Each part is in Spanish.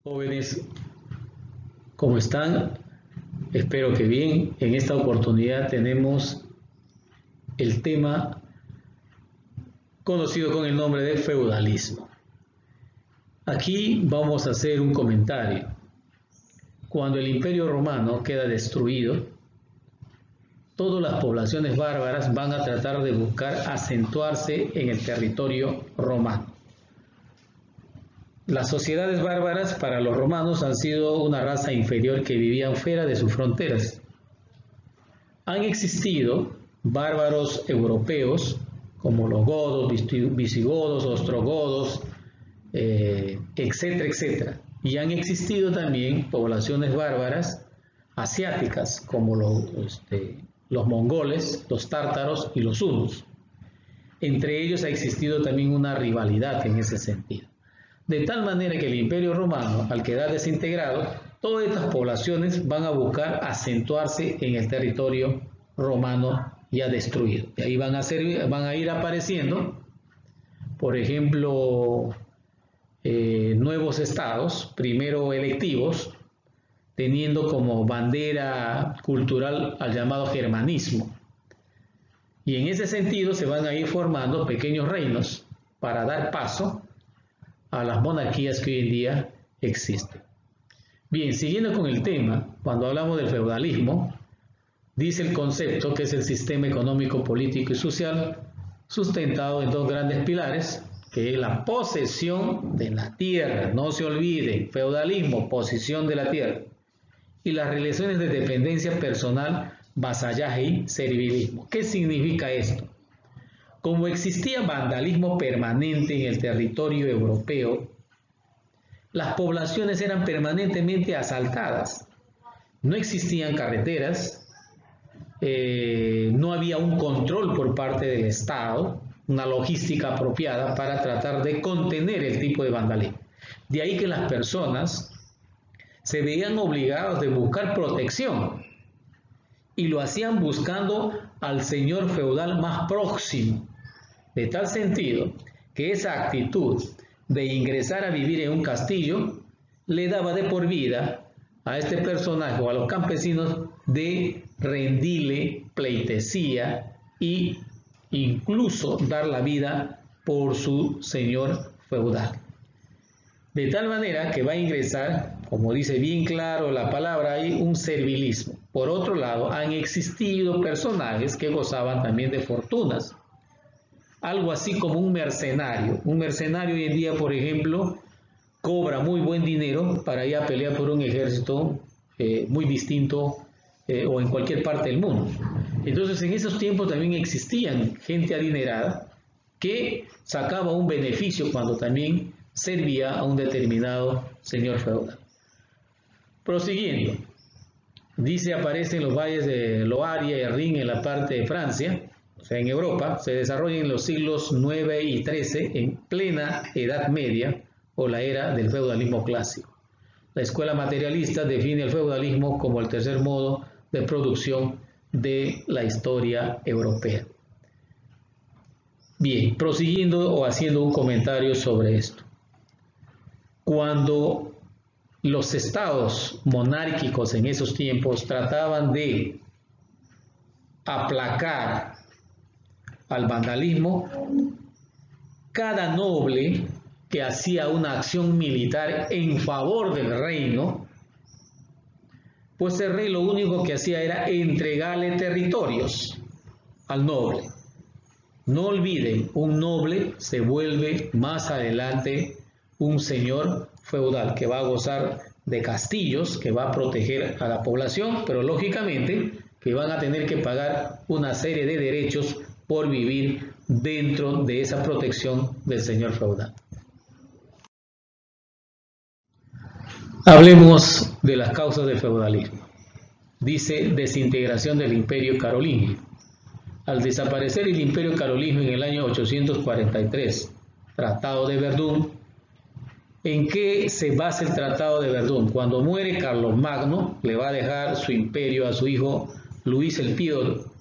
Jóvenes, ¿cómo están? Espero que bien. En esta oportunidad tenemos el tema conocido con el nombre de feudalismo. Aquí vamos a hacer un comentario. Cuando el Imperio Romano queda destruido, todas las poblaciones bárbaras van a tratar de buscar acentuarse en el territorio romano. Las sociedades bárbaras para los romanos han sido una raza inferior que vivían fuera de sus fronteras. Han existido bárbaros europeos como los godos, visigodos, ostrogodos, etcétera, etcétera. Y han existido también poblaciones bárbaras asiáticas como los mongoles, los tártaros y los hunos. Entre ellos ha existido también una rivalidad en ese sentido. De tal manera que el Imperio Romano, al quedar desintegrado, todas estas poblaciones van a buscar acentuarse en el territorio romano ya destruido. Y ahí van a ir apareciendo, por ejemplo, nuevos estados, primero electivos, teniendo como bandera cultural al llamado germanismo. Y en ese sentido se van a ir formando pequeños reinos para dar paso a las monarquías que hoy en día existen. Bien, siguiendo con el tema, cuando hablamos del feudalismo, dice el concepto que es el sistema económico, político y social sustentado en dos grandes pilares, que es la posesión de la tierra, no se olviden, feudalismo, posesión de la tierra, y las relaciones de dependencia personal, vasallaje y servilismo. ¿Qué significa esto? Como existía vandalismo permanente en el territorio europeo, las poblaciones eran permanentemente asaltadas. No existían carreteras, no había un control por parte del Estado, una logística apropiada para tratar de contener el tipo de vandalismo. De ahí que las personas se veían obligadas a buscar protección y lo hacían buscando al señor feudal más próximo. De tal sentido que esa actitud de ingresar a vivir en un castillo le daba de por vida a este personaje o a los campesinos de rendirle pleitesía e incluso dar la vida por su señor feudal. De tal manera que va a ingresar, como dice bien claro la palabra ahí, un servilismo. Por otro lado, han existido personajes que gozaban también de fortunas. Algo así como un mercenario. Un mercenario hoy en día, por ejemplo, cobra muy buen dinero para ir a pelear por un ejército muy distinto o en cualquier parte del mundo. Entonces, en esos tiempos también existían gente adinerada que sacaba un beneficio cuando también servía a un determinado señor feudal. Prosiguiendo, dice, aparecen los valles de Loaria y Rin en la parte de Francia, o sea, en Europa, se desarrolla en los siglos IX y XIII en plena Edad Media o la era del feudalismo clásico. La escuela materialista define el feudalismo como el tercer modo de producción de la historia europea. Bien, prosiguiendo o haciendo un comentario sobre esto. Cuando los estados monárquicos en esos tiempos trataban de aplacar al vandalismo, cada noble que hacía una acción militar en favor del reino, pues el rey lo único que hacía era entregarle territorios al noble. No olviden, un noble se vuelve más adelante un señor feudal que va a gozar de castillos, que va a proteger a la población, pero lógicamente que van a tener que pagar una serie de derechos por vivir dentro de esa protección del señor feudal. Hablemos de las causas del feudalismo. Dice, desintegración del Imperio Carolingio. Al desaparecer el Imperio Carolingio en el año 843, Tratado de Verdún. ¿En qué se basa el Tratado de Verdún? Cuando muere Carlomagno, le va a dejar su imperio a su hijo Luis el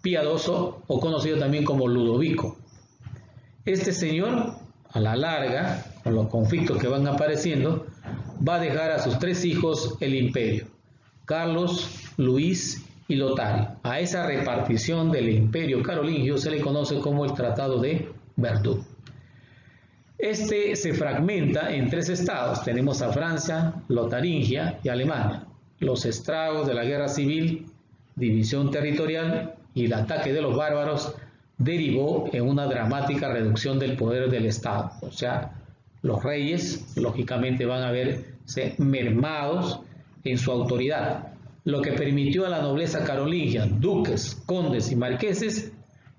Piadoso, o conocido también como Ludovico. Este señor, a la larga, con los conflictos que van apareciendo, va a dejar a sus 3 hijos el imperio: Carlos, Luis y Lotario. A esa repartición del imperio carolingio se le conoce como el Tratado de Verdún. Este se fragmenta en 3 estados. Tenemos a Francia, Lotaringia y Alemania. Los estragos de la guerra civil, división territorial y el ataque de los bárbaros derivó en una dramática reducción del poder del Estado. O sea, los reyes, lógicamente, van a verse mermados en su autoridad, lo que permitió a la nobleza carolingia, duques, condes y marqueses,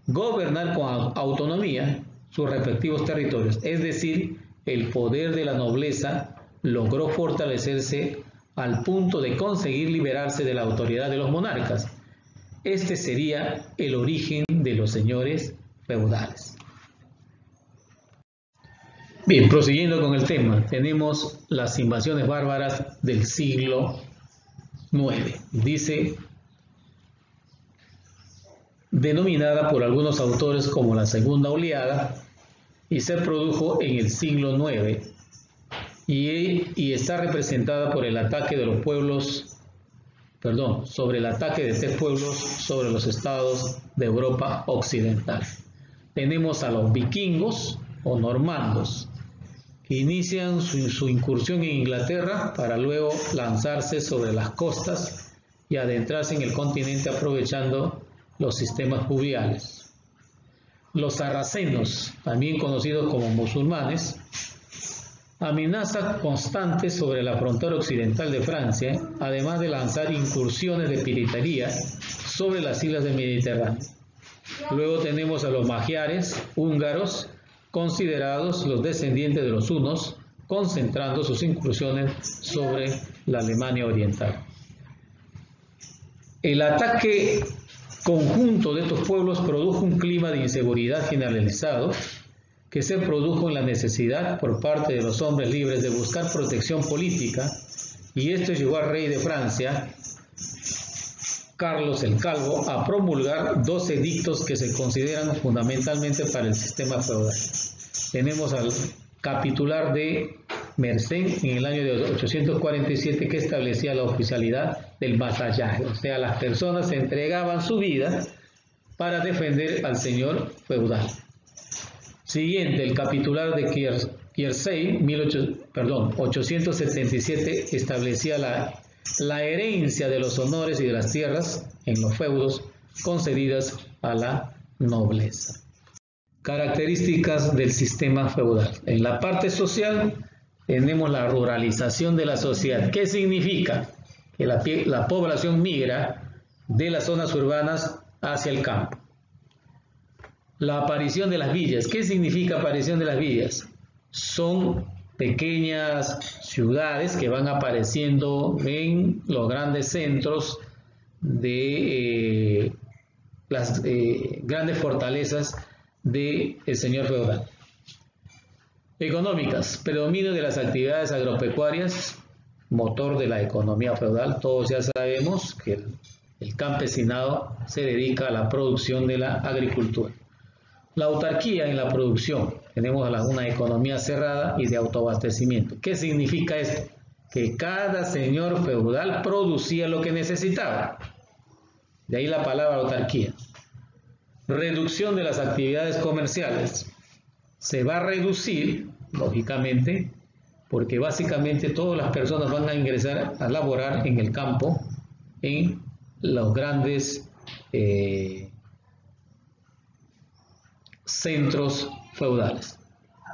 gobernar con autonomía sus respectivos territorios. Es decir, el poder de la nobleza logró fortalecerse al punto de conseguir liberarse de la autoridad de los monarcas. Este sería el origen de los señores feudales. Bien, prosiguiendo con el tema, tenemos las invasiones bárbaras del siglo IX. Dice, denominada por algunos autores como la segunda oleada, y se produjo en el siglo IX, y está representada por el ataque de los pueblos, sobre el ataque de 3 pueblos sobre los estados de Europa occidental. Tenemos a los vikingos o normandos, que inician su incursión en Inglaterra para luego lanzarse sobre las costas y adentrarse en el continente aprovechando los sistemas fluviales. Los sarracenos, también conocidos como musulmanes, amenaza constante sobre la frontera occidental de Francia, además de lanzar incursiones de piratería sobre las islas del Mediterráneo. Luego tenemos a los magiares húngaros, considerados los descendientes de los hunos, concentrando sus incursiones sobre la Alemania oriental. El ataque conjunto de estos pueblos produjo un clima de inseguridad generalizado que se produjo en la necesidad por parte de los hombres libres de buscar protección política, y esto llevó al rey de Francia, Carlos el Calvo, a promulgar 2 edictos que se consideran fundamentalmente para el sistema feudal. Tenemos al capitular de Mersenne en el año de 847, que establecía la oficialidad del vasallaje, o sea, las personas entregaban su vida para defender al señor feudal. Siguiente, el capitular de Quercy, 877, establecía la herencia de los honores y de las tierras en los feudos concedidas a la nobleza. Características del sistema feudal. En la parte social tenemos la ruralización de la sociedad. ¿Qué significa? Que la población migra de las zonas urbanas hacia el campo. La aparición de las villas. ¿Qué significa aparición de las villas? Son pequeñas ciudades que van apareciendo en los grandes centros de las grandes fortalezas del señor feudal. Económicas. Predominio de las actividades agropecuarias, motor de la economía feudal. Todos ya sabemos que el campesinado se dedica a la producción de la agricultura. La autarquía en la producción. Tenemos una economía cerrada y de autoabastecimiento. ¿Qué significa esto? Que cada señor feudal producía lo que necesitaba. De ahí la palabra autarquía. Reducción de las actividades comerciales. Se va a reducir, lógicamente, porque básicamente todas las personas van a ingresar a laborar en el campo, en los grandes centros feudales.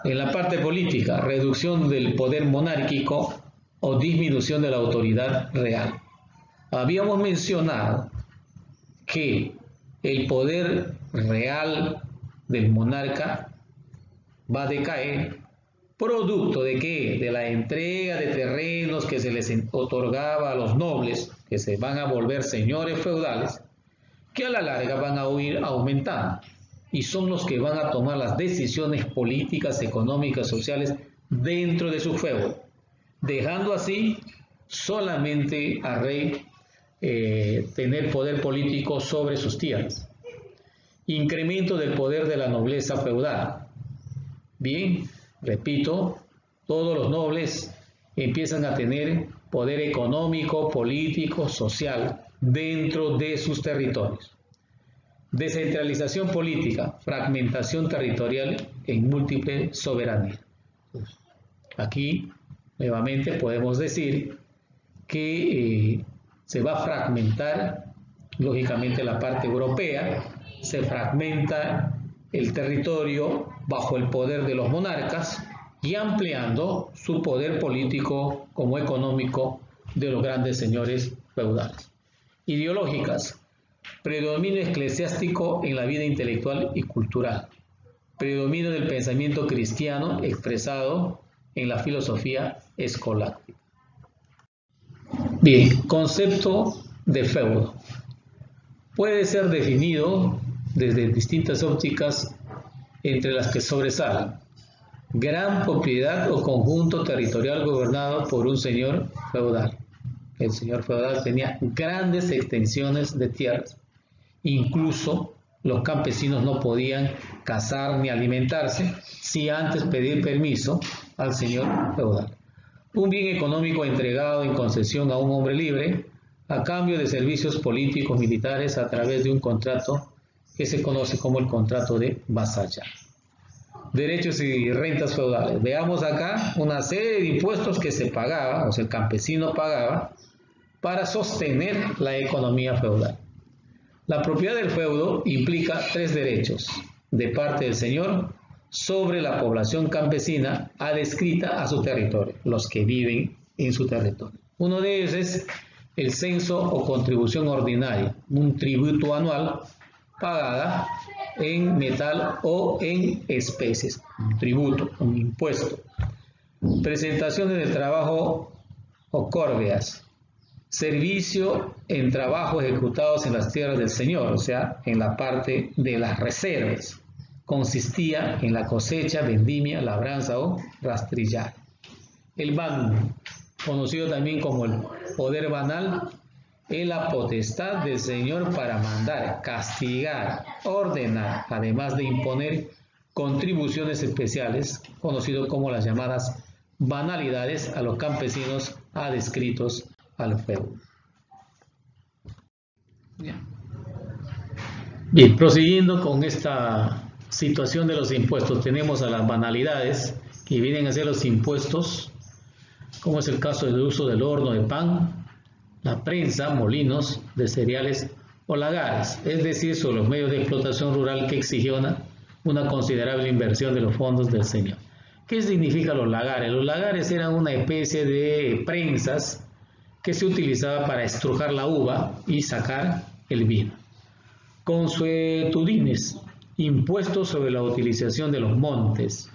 En la parte política, reducción del poder monárquico o disminución de la autoridad real. Habíamos mencionado que el poder real del monarca va a decaer, producto de ¿qué? De la entrega de terrenos que se les otorgaba a los nobles, que se van a volver señores feudales, que a la larga van a ir aumentando, y son los que van a tomar las decisiones políticas, económicas, sociales dentro de su feudo, dejando así solamente al rey tener poder político sobre sus tierras. Incremento del poder de la nobleza feudal. Bien, repito, todos los nobles empiezan a tener poder económico, político, social dentro de sus territorios. Descentralización política, fragmentación territorial en múltiple soberanía. Aquí nuevamente podemos decir que se va a fragmentar lógicamente la parte europea, se fragmenta el territorio bajo el poder de los monarcas y ampliando su poder político como económico de los grandes señores feudales. Ideológicas, predominio eclesiástico en la vida intelectual y cultural, predominio del pensamiento cristiano expresado en la filosofía escolástica. Bien, concepto de feudo. Puede ser definido desde distintas ópticas, entre las que sobresalen: gran propiedad o conjunto territorial gobernado por un señor feudal. El señor feudal tenía grandes extensiones de tierras. Incluso los campesinos no podían cazar ni alimentarse sin antes pedir permiso al señor feudal. Un bien económico entregado en concesión a un hombre libre a cambio de servicios políticos militares a través de un contrato que se conoce como el contrato de vasallaje. Derechos y rentas feudales. Veamos acá una serie de impuestos que se pagaba, o sea, el campesino pagaba para sostener la economía feudal. La propiedad del feudo implica 3 derechos de parte del señor sobre la población campesina adscrita a su territorio, los que viven en su territorio. Uno de ellos es el censo o contribución ordinaria, un tributo anual pagada en metal o en especies, un tributo, un impuesto. Presentaciones de trabajo o corveas, servicio en trabajo ejecutados en las tierras del señor, o sea, en la parte de las reservas. Consistía en la cosecha, vendimia, labranza o rastrillaje. El ban, conocido también como el poder banal, es la potestad del señor para mandar, castigar, ordenar, además de imponer contribuciones especiales, conocido como las llamadas banalidades, a los campesinos adscritos al feudo. Bien, prosiguiendo con esta situación de los impuestos, tenemos a las banalidades, que vienen a ser los impuestos, como es el caso del uso del horno de pan, la prensa, molinos de cereales o lagares, es decir, sobre los medios de explotación rural que exigían una considerable inversión de los fondos del señor. ¿Qué significan los lagares? Los lagares eran una especie de prensas que se utilizaba para estrujar la uva y sacar el vino. Consuetudines, impuestos sobre la utilización de los montes,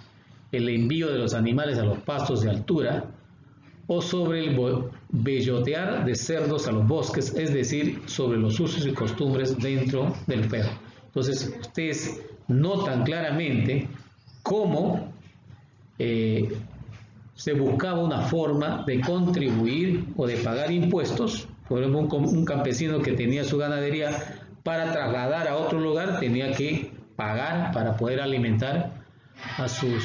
el envío de los animales a los pastos de altura o sobre el bellotear de cerdos a los bosques, es decir, sobre los usos y costumbres dentro del feudo. Entonces, ustedes notan claramente cómo se buscaba una forma de contribuir o de pagar impuestos. Por ejemplo, un campesino que tenía su ganadería, para trasladar a otro lugar tenía que pagar para poder alimentar a sus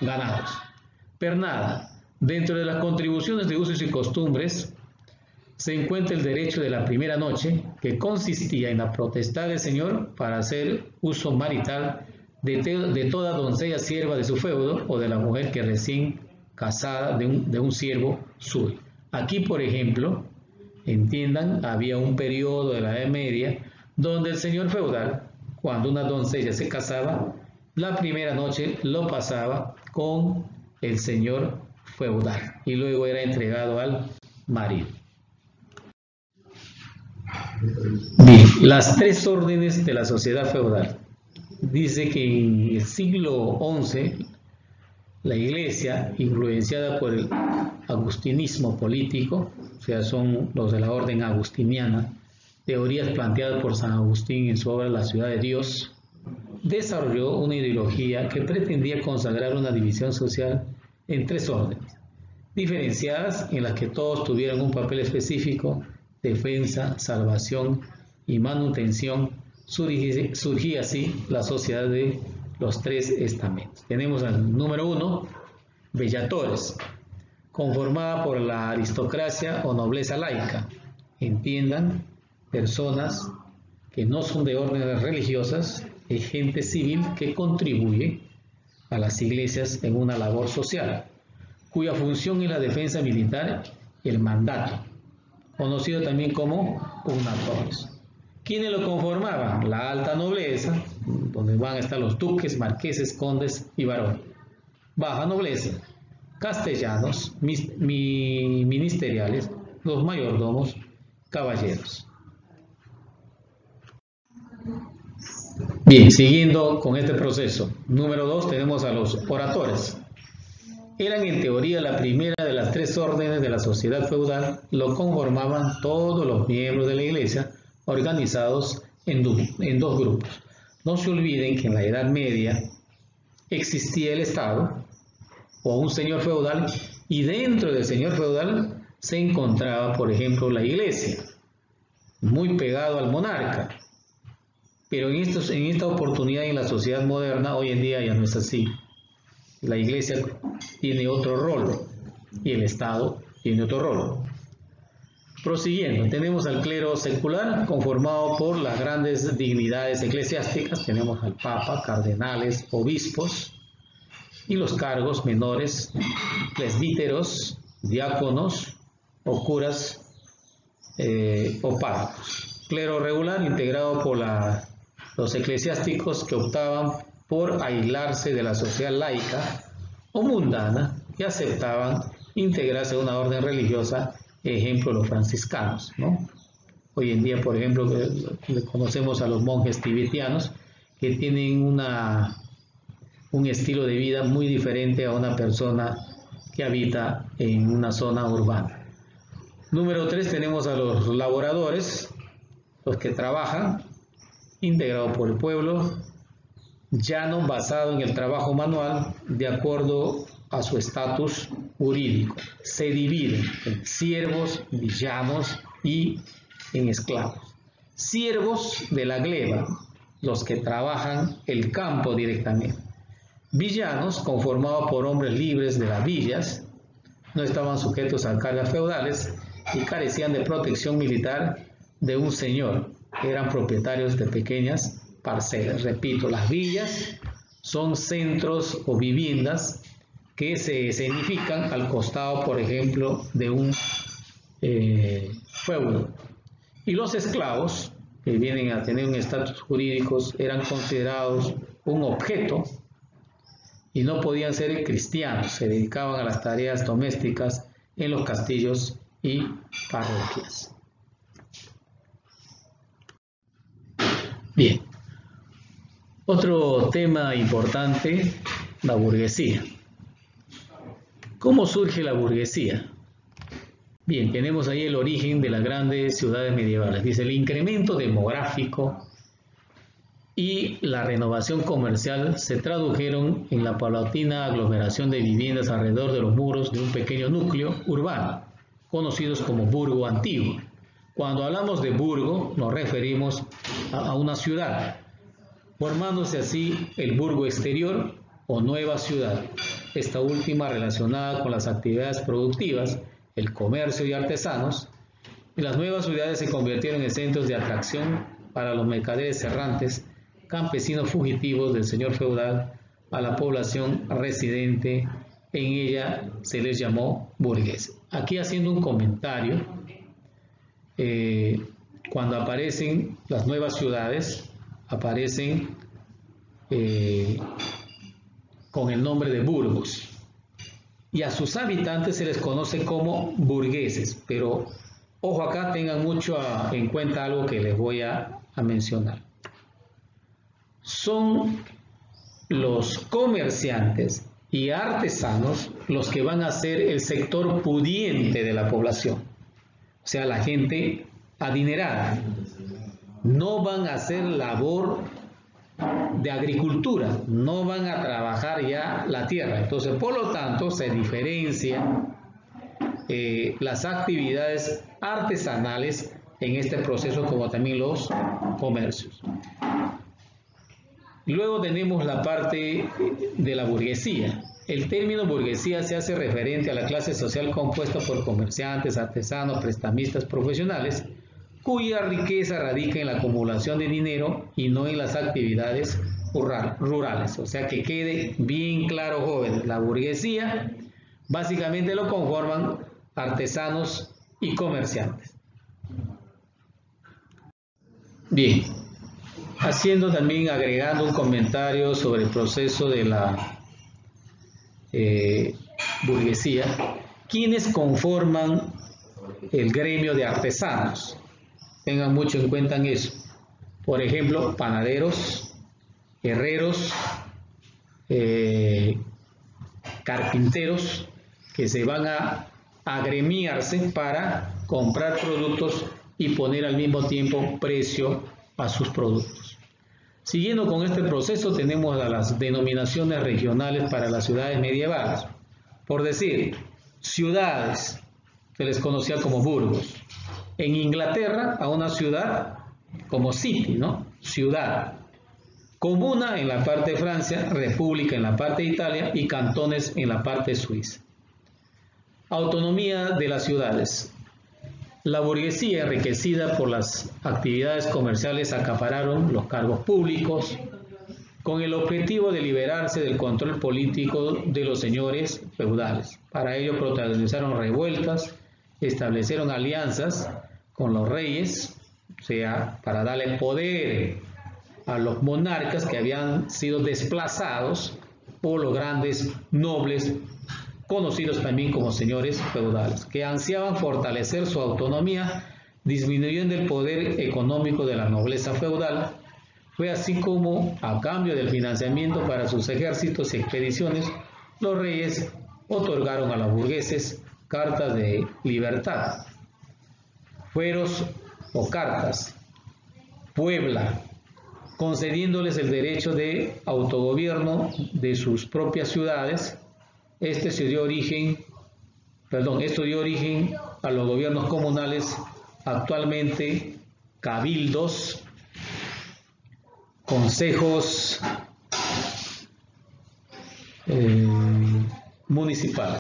ganados. Pernada. Dentro de las contribuciones de usos y costumbres se encuentra el derecho de la primera noche, que consistía en la potestad del señor para hacer uso marital de toda doncella sierva de su feudo o de la mujer que recién casada de un siervo suyo. Aquí, por ejemplo, entiendan, había un periodo de la Edad Media donde el señor feudal, cuando una doncella se casaba, la primera noche lo pasaba con el señor feudal y luego era entregado al marido. Bien, las 3 órdenes de la sociedad feudal. Dice que en el siglo XI la iglesia, influenciada por el agustinismo político, o sea, son los de la orden agustiniana, teorías planteadas por San Agustín en su obra La ciudad de Dios, desarrolló una ideología que pretendía consagrar una división social en 3 órdenes, diferenciadas en las que todos tuvieran un papel específico: defensa, salvación y manutención. Surgía así la sociedad de los 3 estamentos. Tenemos al número 1, bellatores, conformada por la aristocracia o nobleza laica. Entiendan, personas que no son de órdenes religiosas, es gente civil que contribuye a las iglesias en una labor social, cuya función es la defensa militar y el mandato, conocido también como pugnatores. ¿Quiénes lo conformaban? La alta nobleza, donde van a estar los duques, marqueses, condes y varones. Baja nobleza, castellanos, ministeriales, los mayordomos, caballeros. Bien, siguiendo con este proceso. Número 2, tenemos a los oradores. Eran en teoría la primera de las 3 órdenes de la sociedad feudal, lo conformaban todos los miembros de la iglesia, organizados en 2 grupos. No se olviden que en la Edad Media existía el Estado o un señor feudal, y dentro del señor feudal se encontraba, por ejemplo, la iglesia, muy pegado al monarca. Pero en esta oportunidad, en la sociedad moderna, hoy en día ya no es así. La iglesia tiene otro rol y el Estado tiene otro rol. Prosiguiendo, tenemos al clero secular conformado por las grandes dignidades eclesiásticas. Tenemos al Papa, cardenales, obispos y los cargos menores, presbíteros, diáconos o curas o párrocos. Clero regular integrado por los eclesiásticos que optaban por aislarse de la sociedad laica o mundana y aceptaban integrarse a una orden religiosa, ejemplo los franciscanos, ¿no? Hoy en día, por ejemplo, conocemos a los monjes tibetanos que tienen un estilo de vida muy diferente a una persona que habita en una zona urbana. Número 3, tenemos a los laboradores, los que trabajan, integrado por el pueblo, llano, basado en el trabajo manual, de acuerdo a su estatus jurídico. Se dividen en siervos, villanos y en esclavos. Siervos de la gleba, los que trabajan el campo directamente. Villanos, conformados por hombres libres de las villas, no estaban sujetos a cargas feudales y carecían de protección militar de un señor. Eran propietarios de pequeñas parcelas. Repito, las villas son centros o viviendas que se escenifican al costado, por ejemplo, de un feudo. Y los esclavos, que vienen a tener un estatus jurídico, eran considerados un objeto y no podían ser cristianos. Se dedicaban a las tareas domésticas en los castillos y parroquias. Bien, otro tema importante, la burguesía. ¿Cómo surge la burguesía? Bien, tenemos ahí el origen de las grandes ciudades medievales. Dice, el incremento demográfico y la renovación comercial se tradujeron en la paulatina aglomeración de viviendas alrededor de los muros de un pequeño núcleo urbano, conocidos como burgo antiguo. Cuando hablamos de burgo, nos referimos a una ciudad, formándose así el burgo exterior o nueva ciudad, esta última relacionada con las actividades productivas, el comercio y artesanos, y las nuevas ciudades se convirtieron en centros de atracción para los mercaderes errantes, campesinos fugitivos del señor feudal. A la población residente en ella se les llamó burgueses. Aquí haciendo un comentario, cuando aparecen las nuevas ciudades, aparecen con el nombre de burgos, y a sus habitantes se les conoce como burgueses, pero ojo acá, tengan mucho en cuenta algo que les voy a mencionar. Son los comerciantes y artesanos los que van a ser el sector pudiente de la población, o sea, la gente adinerada. No van a hacer labor de agricultura, no van a trabajar ya la tierra. Entonces, por lo tanto, se diferencian las actividades artesanales en este proceso, como también los comercios. Luego tenemos la parte de la burguesía. El término burguesía se hace referente a la clase social compuesta por comerciantes, artesanos, prestamistas, profesionales, cuya riqueza radica en la acumulación de dinero y no en las actividades rurales. O sea, que quede bien claro, jóvenes, la burguesía básicamente lo conforman artesanos y comerciantes. Bien, agregando un comentario sobre el proceso de la burguesía, ¿quiénes conforman el gremio de artesanos? Tengan mucho en cuenta en eso. Por ejemplo, panaderos, herreros, carpinteros, que se van a agremiarse para comprar productos y poner al mismo tiempo precio a sus productos. Siguiendo con este proceso, tenemos a las denominaciones regionales para las ciudades medievales. Por decir, ciudades, se les conocía como burgos. En Inglaterra, a una ciudad como city, ¿no? Ciudad. Comuna en la parte de Francia, república en la parte de Italia y cantones en la parte de Suiza. Autonomía de las ciudades. La burguesía, enriquecida por las actividades comerciales, acapararon los cargos públicos con el objetivo de liberarse del control político de los señores feudales. Para ello protagonizaron revueltas, establecieron alianzas con los reyes, o sea, para darle poder a los monarcas que habían sido desplazados por los grandes nobles, conocidos también como señores feudales, que ansiaban fortalecer su autonomía, disminuyendo el poder económico de la nobleza feudal. Fue así como, a cambio del financiamiento para sus ejércitos y expediciones, los reyes otorgaron a los burgueses cartas de libertad, fueros o cartas, Puebla, concediéndoles el derecho de autogobierno de sus propias ciudades. Esto dio origen a los gobiernos comunales, actualmente cabildos, consejos municipales.